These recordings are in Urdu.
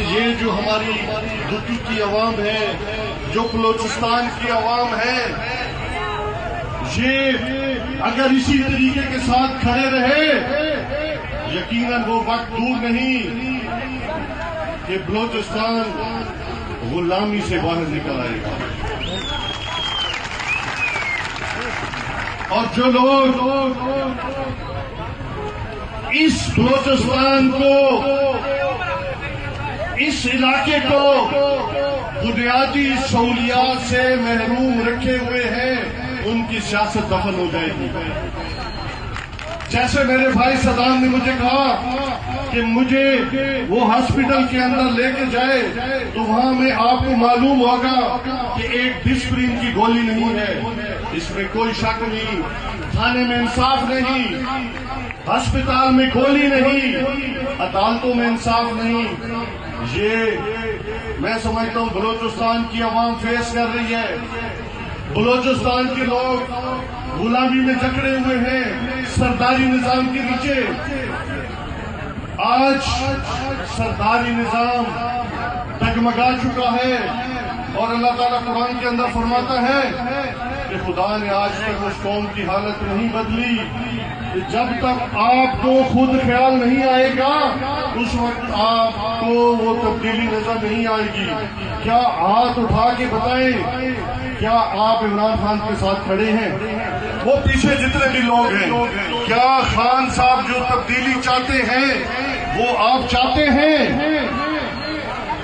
یہ جو ہماری دکی کی عوام ہے، جو بلوچستان کی عوام ہے، یہ اگر اسی طریقے کے ساتھ کھڑے رہے، یقیناً وہ وقت دور نہیں کہ بلوچستان غلامی سے باہر نکل آئے گا۔ اور جو لوگ اس بلوچستان کو، اس علاقے کو بنیادی سہولیات سے محروم رکھے ہوئے ہیں، ان کی سیاست دفن ہو جائے گی۔ جیسے میرے بھائی صدام نے مجھے کہا کہ مجھے وہ ہاسپٹل کے اندر لے کے جائے تو وہاں میں آپ کو معلوم ہوگا کہ ایک ڈسپرین کی گولی نہیں ہے، اس میں کوئی شک نہیں، تھانے میں انصاف نہیں، ہسپتال میں گولی نہیں، عدالتوں میں انصاف نہیں۔ یہ میں سمجھتا ہوں بلوچستان کی عوام فیس کر رہی ہے۔ بلوچستان کے لوگ غلامی میں جکڑے ہوئے ہیں، سرداری نظام کے نیچے۔ آج سرداری نظام ڈگمگا چکا ہے، اور اللہ تعالیٰ قرآن کے اندر فرماتا ہے کہ خدا نے آج تک اس قوم کی حالت نہیں بدلی کہ جب تک آپ کو خود خیال نہیں آئے گا اس وقت آپ کو وہ تبدیلی نظر نہیں آئے گی۔ کیا ہاتھ اٹھا کے بتائیں، کیا آپ عمران خان کے ساتھ کھڑے ہیں؟ وہ پیچھے جتنے بھی لوگ ہیں، کیا خان صاحب جو تبدیلی چاہتے ہیں وہ آپ چاہتے ہیں؟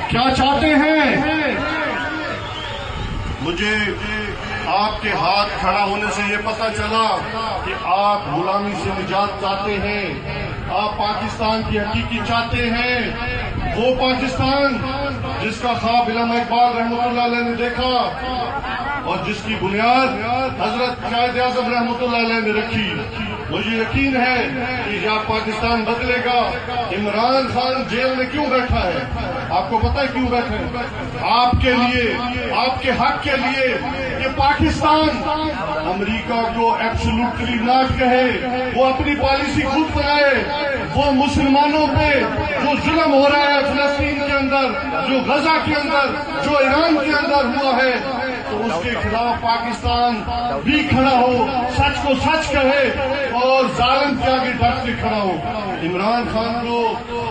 کیا چاہتے ہیں؟ مجھے آپ کے ہاتھ کھڑا ہونے سے یہ پتہ چلا کہ آپ غلامی سے نجات چاہتے ہیں، آپ پاکستان کی حقیقی چاہتے ہیں، وہ پاکستان جس کا خواب علامہ اقبال رحمۃ اللہ علیہ نے دیکھا اور جس کی بنیاد حضرت قائد اعظم رحمۃ اللہ علیہ نے رکھی۔ مجھے یقین ہے کہ یہ پاکستان بدلے گا۔ عمران خان جیل میں کیوں بیٹھا ہے؟ آپ کو پتہ ہے کیوں بیٹھے ہیں؟ آپ کے لیے، آپ کے حق کے لیے کہ پاکستان امریکہ کو ایبسولوٹلی نہ کہے، وہ اپنی پالیسی خود بنائے، وہ مسلمانوں پہ جو ظلم ہو رہا ہے فلسطین کے اندر، جو غزہ کے اندر، جو ایران کے اندر ہوا ہے، تو اس کے خلاف پاکستان بھی کھڑا ہو، سچ کو سچ کہے اور ظالم کے آگے ڈٹ کے کھڑا ہو۔ عمران خان کو